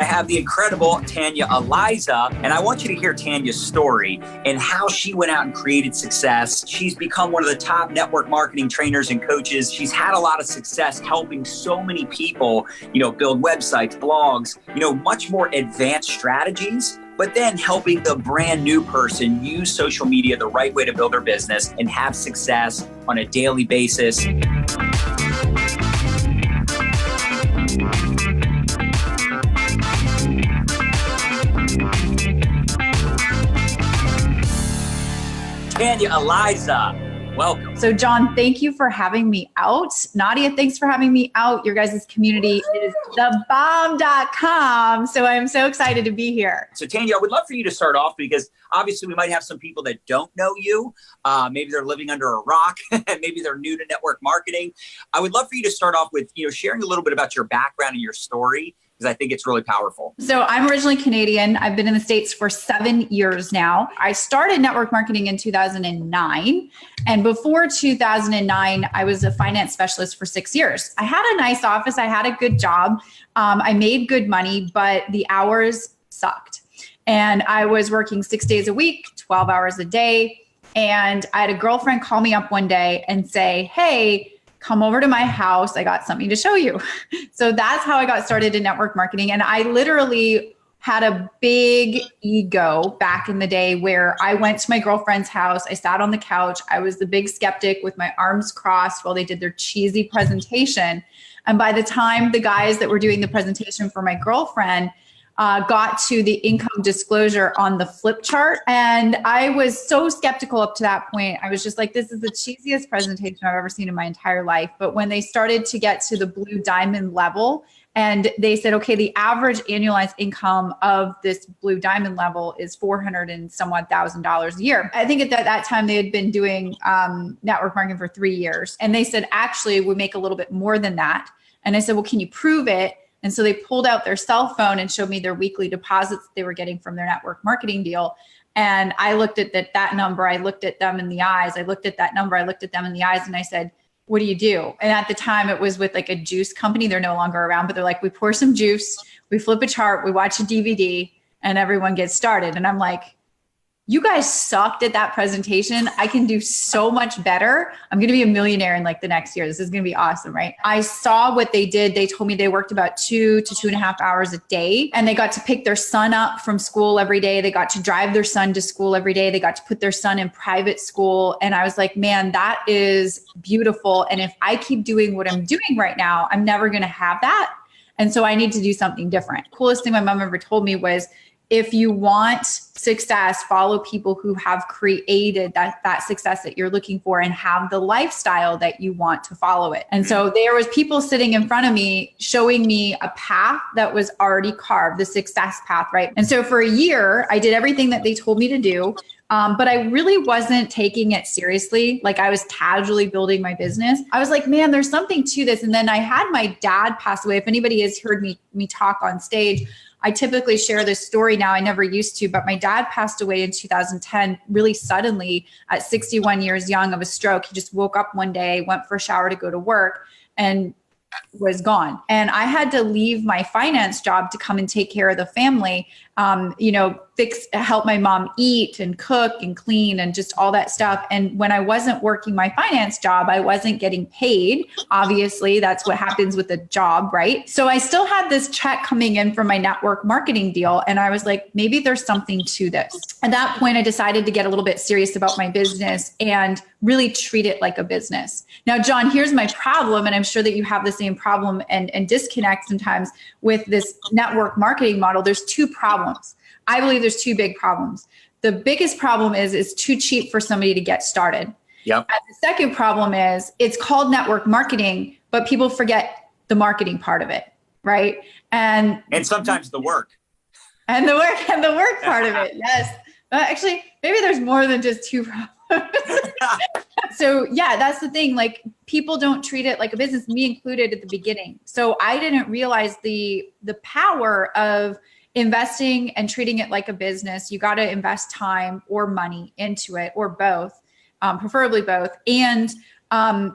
have the incredible Tanya Aliza, and I want you to hear Tanya's story and how she went out and created success. She's become one of the top network marketing trainers and coaches. She's had a lot of success helping so many people, build websites, blogs, much more advanced strategies, but then helping the brand new person use social media the right way to build their business and have success on a daily basis. Tanya Aliza, welcome. So John, thank you for having me out. Nadya, thanks for having me out. Your guys' community is thebomb.com. So I'm so excited to be here. So Tanya, I would love for you to start off because obviously we might have some people that don't know you. Maybe they're living under a rock. Maybe they're new to network marketing. I would love for you to start off with, sharing a little bit about your background and your story, because I think it's really powerful. So I'm originally Canadian. I've been in the States for 7 years now. I started network marketing in 2009. And before 2009, I was a finance specialist for 6 years. I had a nice office. I had a good job. I made good money, but the hours sucked. And I was working 6 days a week, 12 hours a day. And I had a girlfriend call me up one day and say, hey, come over to my house. I got something to show you. So that's how I got started in network marketing. And I literally had a big ego back in the day where I went to my girlfriend's house. I sat on the couch. I was the big skeptic with my arms crossed while they did their cheesy presentation. And by the time the guys that were doing the presentation for my girlfriend got to the income disclosure on the flip chart. And I was so skeptical up to that point. I was just like, this is the cheesiest presentation I've ever seen in my entire life. But when they started to get to the blue diamond level and they said, okay, the average annualized income of this blue diamond level is $400 and some odd $1,000 a year. I think at that time they had been doing network marketing for 3 years. And they said, actually, we make a little bit more than that. And I said, well, can you prove it? And so they pulled out their cell phone and showed me their weekly deposits they were getting from their network marketing deal. And I looked at that number. I looked at them in the eyes. I looked at that number. I looked at them in the eyes and I said, what do you do? And at the time it was with like a juice company. They're no longer around, but they're like, we pour some juice, we flip a chart, we watch a DVD and everyone gets started. And I'm like, you guys sucked at that presentation. I can do so much better. I'm going to be a millionaire in like the next year. This is going to be awesome, right? I saw what they did. They told me they worked about 2 to 2.5 hours a day, and they got to pick their son up from school every day. They got to drive their son to school every day. They got to put their son in private school. And I was like, man, that is beautiful. And if I keep doing what I'm doing right now, I'm never going to have that. And so I need to do something different. Coolest thing my mom ever told me was, if you want success, follow people who have created that success that you're looking for and have the lifestyle that you want to follow it. And so there was people sitting in front of me showing me a path that was already carved, the success path, right? And so for a year, I did everything that they told me to do. But I really wasn't taking it seriously. Like I was casually building my business. I was like, man, there's something to this. And then I had my dad pass away. If anybody has heard me talk on stage, I typically share this story now. I never used to, but my dad passed away in 2010, really suddenly at 61 years young of a stroke. He just woke up one day, went for a shower to go to work and was gone. And I had to leave my finance job to come and take care of the family, help my mom eat and cook and clean and just all that stuff. And when I wasn't working my finance job, I wasn't getting paid. Obviously, that's what happens with a job, right? So I still had this check coming in from my network marketing deal. And I was like, maybe there's something to this. At that point, I decided to get a little bit serious about my business and really treat it like a business. Now, John, here's my problem. And I'm sure that you have the same problem and disconnect sometimes with this network marketing model. There's two problems. I believe there's two big problems. The biggest problem is it's too cheap for somebody to get started. Yep. And the second problem is it's called network marketing, but people forget the marketing part of it, right? And sometimes the work. And the work part of it, yes. Actually, maybe there's more than just two problems. So yeah, that's the thing. Like people don't treat it like a business, me included at the beginning. So I didn't realize the power of investing and treating it like a business. You got to invest time or money into it or both, preferably both. And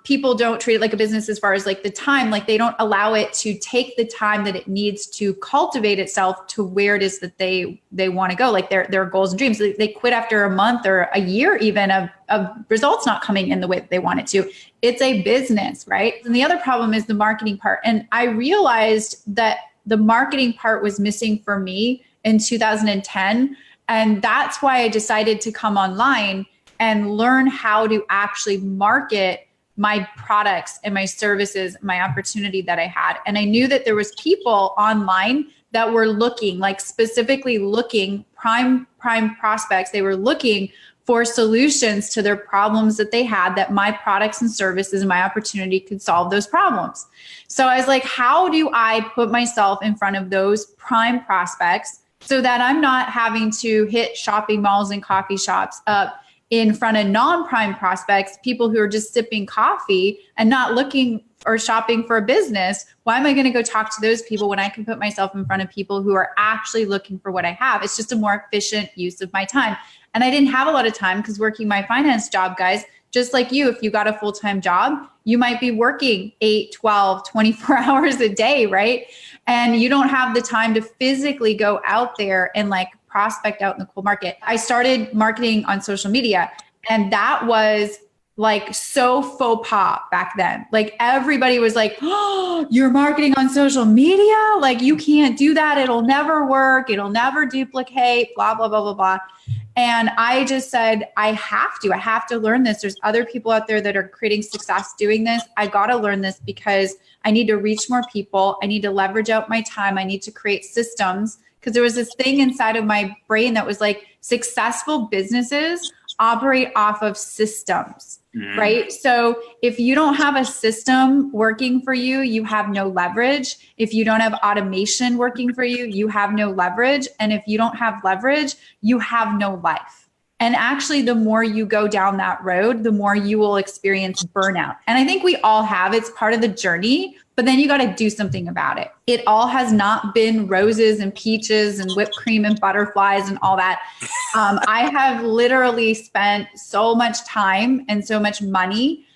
people don't treat it like a business as far as like the time, like they don't allow it to take the time that it needs to cultivate itself to where it is that they want to go, like their goals and dreams. They quit after a month or a year even of results not coming in the way that they want it to. It's a business, right? And the other problem is the marketing part. And I realized that the marketing part was missing for me in 2010. And that's why I decided to come online and learn how to actually market my products and my services, my opportunity that I had. And I knew that there was people online that were looking, like specifically looking, prime prospects. They were looking for solutions to their problems that they had, that my products and services and my opportunity could solve those problems. So I was like, how do I put myself in front of those prime prospects so that I'm not having to hit shopping malls and coffee shops up in front of non-prime prospects, people who are just sipping coffee and not looking or shopping for a business? Why am I going to go talk to those people when I can put myself in front of people who are actually looking for what I have? It's just a more efficient use of my time. And I didn't have a lot of time because working my finance job, guys, just like you, if you got a full-time job, you might be working 8, 12, 24 hours a day, right? And you don't have the time to physically go out there and like prospect out in the cold market. I started marketing on social media, and that was like so faux pas back then. Like everybody was like, oh, you're marketing on social media? Like you can't do that. It'll never work. It'll never duplicate, blah, blah, blah, blah, blah. And I just said, I have to learn this. There's other people out there that are creating success doing this. I got to learn this because I need to reach more people. I need to leverage out my time. I need to create systems, because there was this thing inside of my brain that was like, successful businesses operate off of systems, right? So if you don't have a system working for you, you have no leverage. If you don't have automation working for you, you have no leverage. And if you don't have leverage, you have no life. And actually, the more you go down that road, the more you will experience burnout. And I think we all have, it's part of the journey, but then you got to do something about it. It all has not been roses and peaches and whipped cream and butterflies and all that. I have literally spent so much time and so much money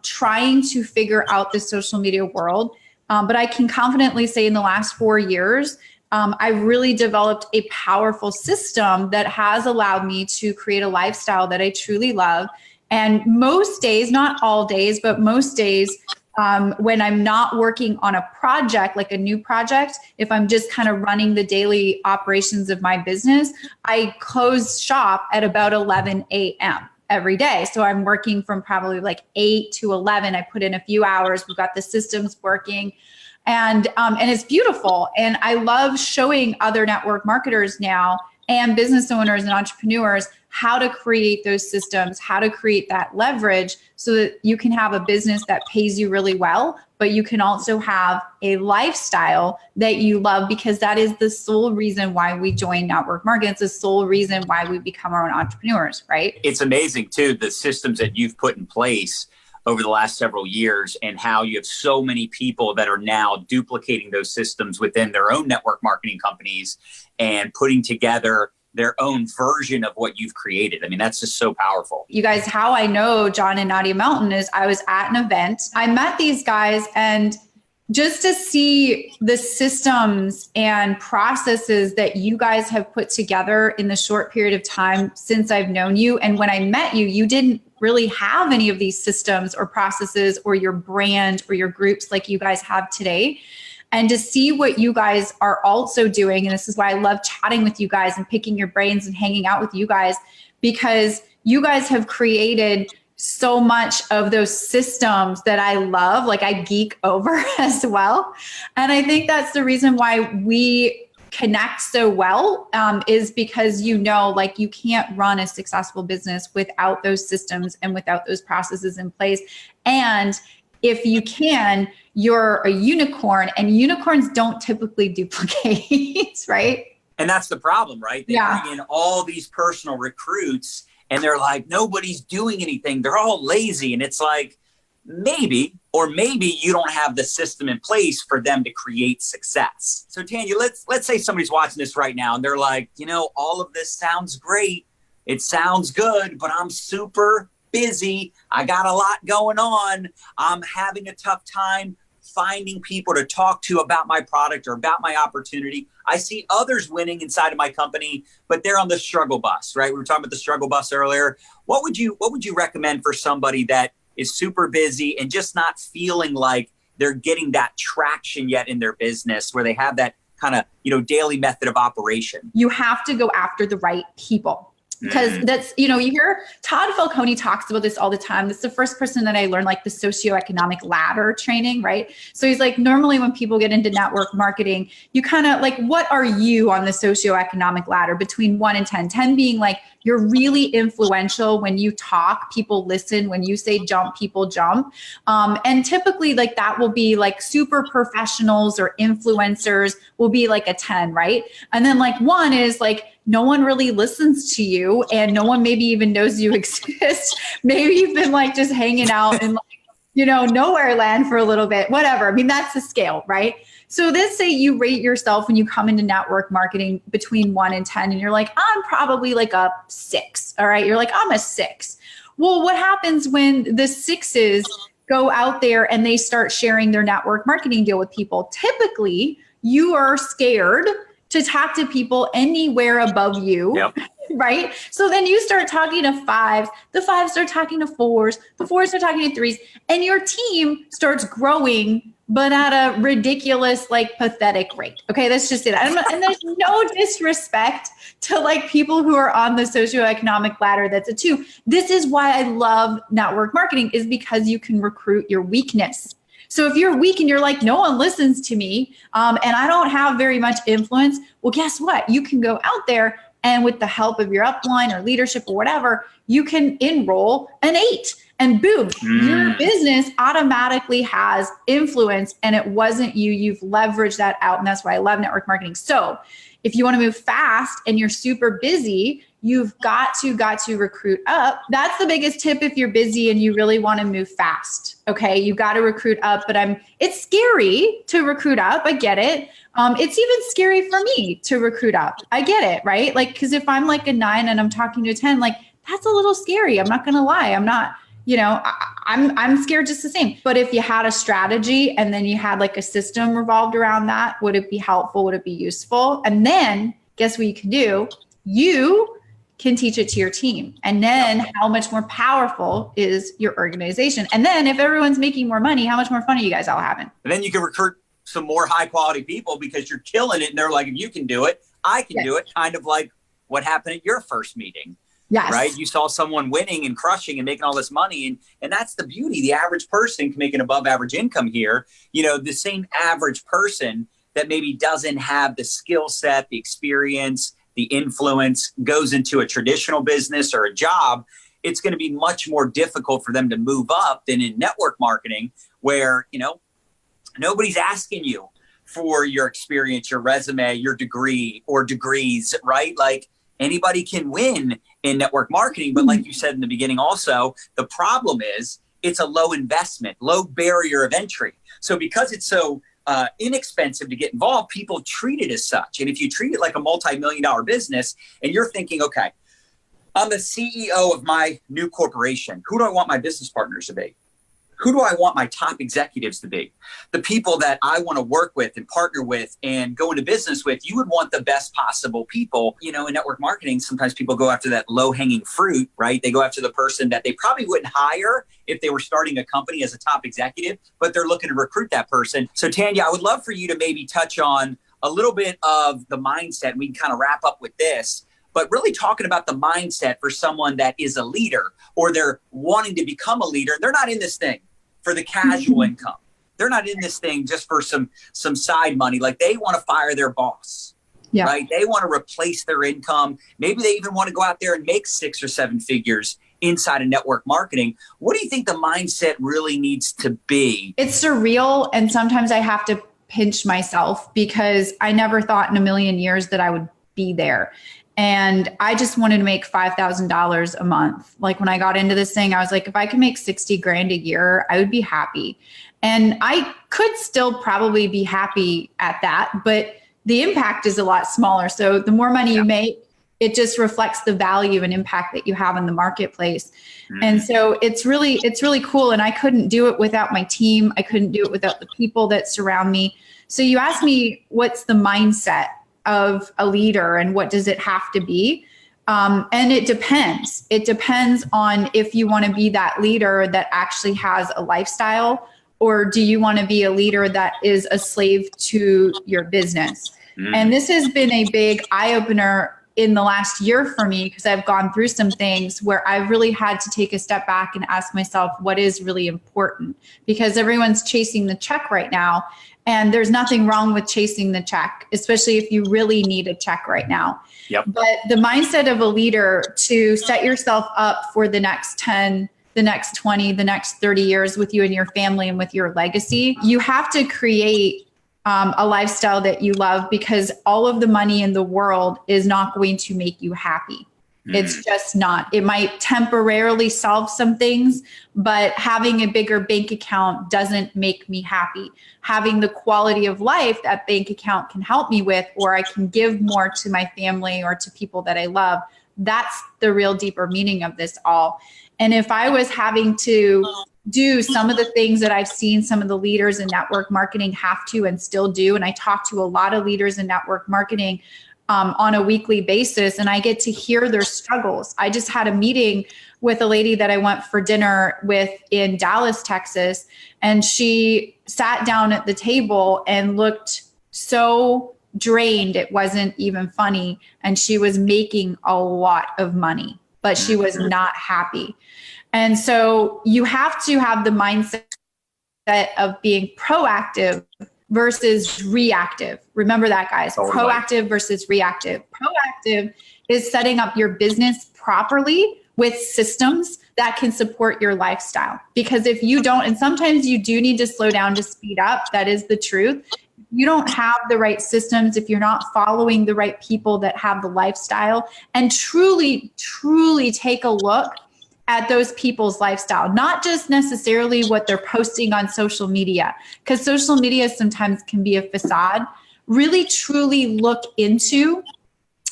trying to figure out the social media world. But I can confidently say in the last 4 years, I really developed a powerful system that has allowed me to create a lifestyle that I truly love. And most days, not all days, but most days, when I'm not working on a project, like a new project, if I'm just kind of running the daily operations of my business, I close shop at about 11 a.m. every day. So I'm working from probably like 8 to 11. I put in a few hours. We've got the systems working. And it's beautiful. And I love showing other network marketers now and business owners and entrepreneurs how to create those systems, how to create that leverage so that you can have a business that pays you really well, but you can also have a lifestyle that you love, because that is the sole reason why we join network marketing. It's the sole reason why we become our own entrepreneurs, right? It's amazing too, the systems that you've put in place over the last several years, and how you have so many people that are now duplicating those systems within their own network marketing companies and putting together their own version of what you've created. I mean, that's just so powerful. You guys, how I know John and Nadya Melton is I was at an event. I met these guys, and just to see the systems and processes that you guys have put together in the short period of time since I've known you. And when I met you, you didn't really have any of these systems or processes or your brand or your groups like you guys have today. And to see what you guys are also doing, and this is why I love chatting with you guys and picking your brains and hanging out with you guys, because you guys have created so much of those systems that I love, like I geek over as well. And I think that's the reason why we connect so well, is because, like you can't run a successful business without those systems and without those processes in place. And if you can, you're a unicorn, and unicorns don't typically duplicate, right? And that's the problem, right? They bring in all these personal recruits and they're like, nobody's doing anything. They're all lazy. And it's like, maybe you don't have the system in place for them to create success. So Tanya, let's say somebody's watching this right now and they're like, all of this sounds great. It sounds good, but I'm super busy. I got a lot going on. I'm having a tough time finding people to talk to about my product or about my opportunity. I see others winning inside of my company, but they're on the struggle bus, right? We were talking about the struggle bus earlier. What would you recommend for somebody that is super busy and just not feeling like they're getting that traction yet in their business where they have that kind of, daily method of operation? You have to go after the right people. Because that's, you hear Todd Falcone talks about this all the time. This is the first person that I learned like the socioeconomic ladder training, right? So he's like, normally when people get into network marketing, you kind of like, what are you on the socioeconomic ladder between 1 and 10? 10 being like, you're really influential. When you talk, people listen. When you say jump, people jump. And typically like that will be like super professionals or influencers will be like a 10, right? And then like 1 is like, no one really listens to you and no one maybe even knows you exist. Maybe you've been like just hanging out in like, nowhere land for a little bit, whatever. I mean, that's the scale, right? So let's say you rate yourself when you come into network marketing between 1 and 10, and you're like, I'm probably like a 6. All right. You're like, I'm a 6. Well, what happens when the 6s go out there and they start sharing their network marketing deal with people? Typically, you are scared to talk to people anywhere above you. Yep. Right? So then you start talking to 5s, the 5s start talking to 4s, the 4s start talking to 3s, and your team starts growing, but at a ridiculous, like pathetic rate. Okay, let's just say that. And there's no disrespect to like people who are on the socioeconomic ladder that's a 2. This is why I love network marketing, is because you can recruit your weakness. So if you're weak and you're like, no one listens to me, and I don't have very much influence, well, guess what? You can go out there and with the help of your upline or leadership or whatever, you can enroll an 8 and boom, your business automatically has influence and it wasn't you. You've leveraged that out. And that's why I love network marketing. So if you want to move fast and you're super busy, you've got to recruit up. That's the biggest tip if you're busy and you really want to move fast. Okay, you got to recruit up, but it's scary to recruit up. I get it. It's even scary for me to recruit up. I get it, right? Like, because if I'm like a 9 and I'm talking to a 10, like that's a little scary. I'm not going to lie. I'm not, I'm scared just the same. But if you had a strategy and then you had like a system revolved around that, would it be helpful? Would it be useful? And then guess what you can do? You can teach it to your team. And then how much more powerful is your organization? And then if everyone's making more money, how much more fun are you guys all having? And then you can recruit some more high quality people because you're killing it. And they're like, if you can do it, I can do it. Kind of like what happened at your first meeting. Yes. Right? You saw someone winning and crushing and making all this money. And that's the beauty. The average person can make an above average income here. The same average person that maybe doesn't have the skill set, the experience, the influence, goes into a traditional business or a job, it's going to be much more difficult for them to move up than in network marketing where, nobody's asking you for your experience, your resume, your degree or degrees, right? Like anybody can win in network marketing. But like you said in the beginning, also, the problem is it's a low investment, low barrier of entry. So because it's so inexpensive to get involved, people treat it as such. And if you treat it like a multi-million-dollar business and you're thinking, okay, I'm the CEO of my new corporation. Who do I want my business partners to be? Who do I want my top executives to be? The people that I want to work with and partner with and go into business with. You would want the best possible people. In network marketing, sometimes people go after that low-hanging fruit, right? They go after the person that they probably wouldn't hire if they were starting a company as a top executive, but they're looking to recruit that person. So Tanya, I would love for you to maybe touch on a little bit of the mindset. We can kind of wrap up with this, but really talking about the mindset for someone that is a leader or they're wanting to become a leader. They're not in this thing for the casual income. They're not in this thing just for some side money. Like they want to fire their boss, right? They want to replace their income. Maybe they even want to go out there and make 6 or 7 figures inside of network marketing. What do you think the mindset really needs to be? It's surreal. And sometimes I have to pinch myself because I never thought in a million years that I would be there. And I just wanted to make $5,000 a month. Like when I got into this thing, I was like, if I could make 60 grand a year, I would be happy. And I could still probably be happy at that, but the impact is a lot smaller. So the more money you make, it just reflects the value and impact that you have in the marketplace. And so it's really cool. And I couldn't do it without my team. I couldn't do it without the people that surround me. So you asked me, what's the mindset of a leader and what does it have to be? And it depends. It depends on if you want to be that leader that actually has a lifestyle, or do you want to be a leader that is a slave to your business? And this has been a big eye-opener in the last year for me, because I've gone through some things where I've really had to take a step back and ask myself, what is really important? Because everyone's chasing the check right now. And there's nothing wrong with chasing the check, especially if you really need a check right now. Yep. But the mindset of a leader to set yourself up for the next 10, the next 20, the next 30 years with you and your family and with your legacy, you have to create a lifestyle that you love, because all of the money in the world is not going to make you happy. It's just not. It might temporarily solve some things, but having a bigger bank account doesn't make me happy. Having the quality of life that bank account can help me with, or I can give more to my family or to people that I love, that's the real deeper meaning of this all. And if I was having to do some of the things that I've seen some of the leaders in network marketing have to and still do, and I talk to a lot of leaders in network marketing on a weekly basis, and I get to hear their struggles. I just had a meeting with a lady that I went for dinner with in Dallas, Texas, and she sat down at the table and looked so drained, it wasn't even funny, and she was making a lot of money, but she was not happy. And so you have to have the mindset of being proactive versus reactive. Remember that, guys. Proactive versus reactive. Proactive is setting up your business properly with systems that can support your lifestyle. Because if you don't, and sometimes you do need to slow down to speed up, that is the truth. You don't have the right systems, if you're not following the right people that have the lifestyle, and truly, truly take a look at those people's lifestyle, not just necessarily what they're posting on social media, because social media sometimes can be a facade. Really, truly look into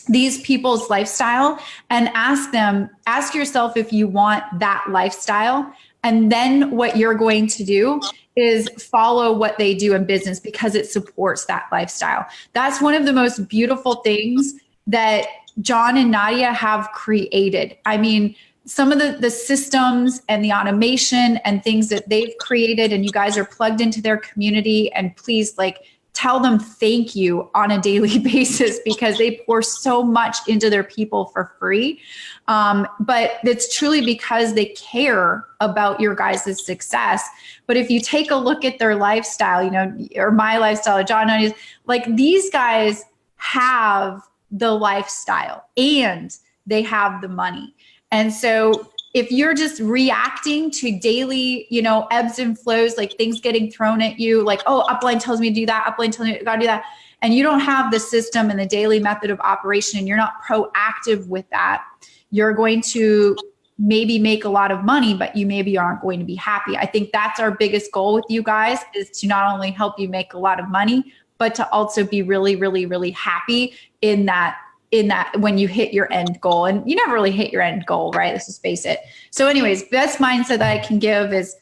these people's lifestyle and ask yourself if you want that lifestyle. And then what you're going to do is follow what they do in business, because it supports that lifestyle. That's one of the most beautiful things that John and Nadya have created. I mean, some of the systems and the automation and things that they've created, and you guys are plugged into their community, and please tell them thank you on a daily basis, because they pour so much into their people for free. But it's truly because they care about your guys' success. But if you take a look at their lifestyle, or my lifestyle, John, these guys have the lifestyle and they have the money. And so if you're just reacting to daily, ebbs and flows, like things getting thrown at you, upline tells me to do that, upline tells me I gotta do that, and you don't have the system and the daily method of operation, and you're not proactive with that, you're going to maybe make a lot of money, but you maybe aren't going to be happy. I think that's our biggest goal with you guys, is to not only help you make a lot of money, but to also be really, really, really happy in that when you hit your end goal. And you never really hit your end goal, right? Let's just face it. So anyways, best mindset that I can give is,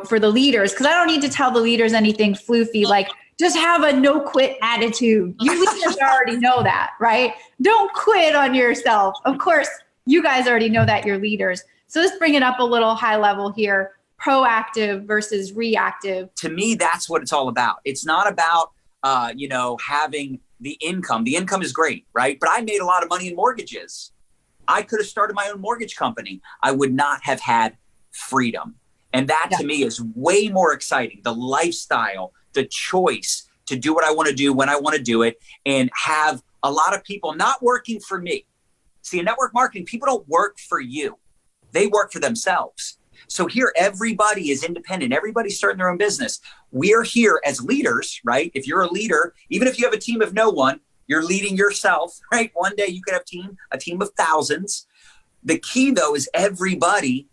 for the leaders, because I don't need to tell the leaders anything floofy, just have a no quit attitude. You leaders already know that, right? Don't quit on yourself. Of course, you guys already know that, you're leaders. So let's bring it up a little high level here. Proactive versus reactive. To me, that's what it's all about. It's not about, having the income. The income is great, right? But I made a lot of money in mortgages. I could have started my own mortgage company. I would not have had freedom. And that to me is way more exciting. The lifestyle, the choice to do what I want to do when I want to do it, and have a lot of people not working for me. See, in network marketing, people don't work for you. They work for themselves. So here, everybody is independent. Everybody's starting their own business. We're here as leaders, right? If you're a leader, even if you have a team of no one, you're leading yourself, right? One day you could have a team of thousands. The key, though, is everybody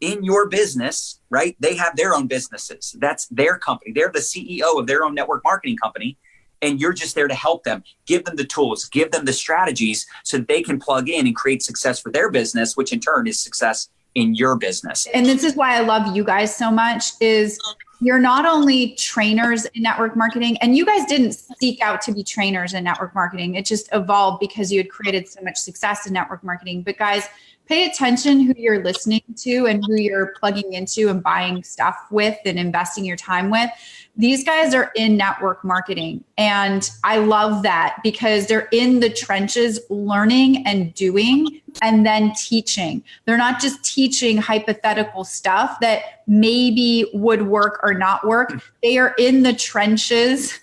in your business, right? They have their own businesses. That's their company. They're the CEO of their own network marketing company. and you're just there to help them, give them the tools, give them the strategies so that they can plug in and create success for their business, which in turn is success in your business. And this is why I love you guys so much, is you're not only trainers in network marketing, and you guys didn't seek out to be trainers in network marketing. It just evolved because you had created so much success in network marketing. But guys, pay attention who you're listening to and who you're plugging into and buying stuff with and investing your time with. These guys are in network marketing. And I love that because they're in the trenches learning and doing and then teaching. They're not just teaching hypothetical stuff that maybe would work or not work. They are in the trenches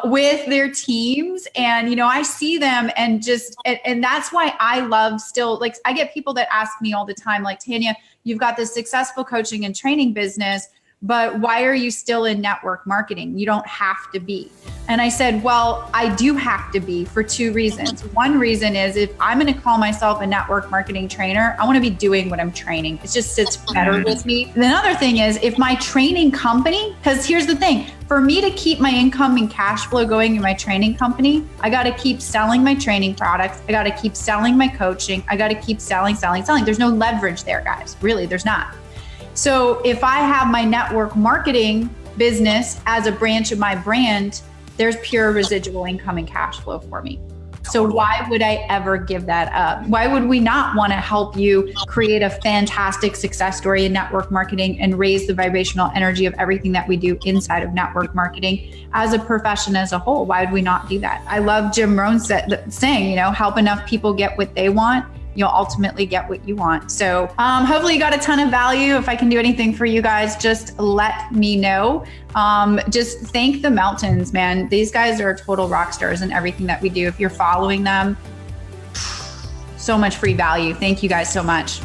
with their teams. And, you know, I see them and that's why I love still, like, I get people that ask me all the time, like, Tanya, you've got this successful coaching and training business, but why are you still in network marketing? You don't have to be. And I said, well, I do have to be for two reasons. One reason is if I'm going to call myself a network marketing trainer, I want to be doing what I'm training. It just sits better with me. The other thing is if my training company, because here's the thing, for me to keep my income and cash flow going in my training company, I got to keep selling my training products. I got to keep selling my coaching. I got to keep selling. There's no leverage there, guys. Really, there's not. So if I have my network marketing business as a branch of my brand, there's pure residual income and cash flow for me. So why would I ever give that up? Why would we not want to help you create a fantastic success story in network marketing and raise the vibrational energy of everything that we do inside of network marketing as a profession as a whole? Why would we not do that? I love Jim Rohn saying, you know, help enough people get what they want, you'll ultimately get what you want. So hopefully you got a ton of value. If I can do anything for you guys, just let me know. Just thank the Meltons, man. These guys are total rock stars in everything that we do. If you're following them, so much free value. Thank you guys so much.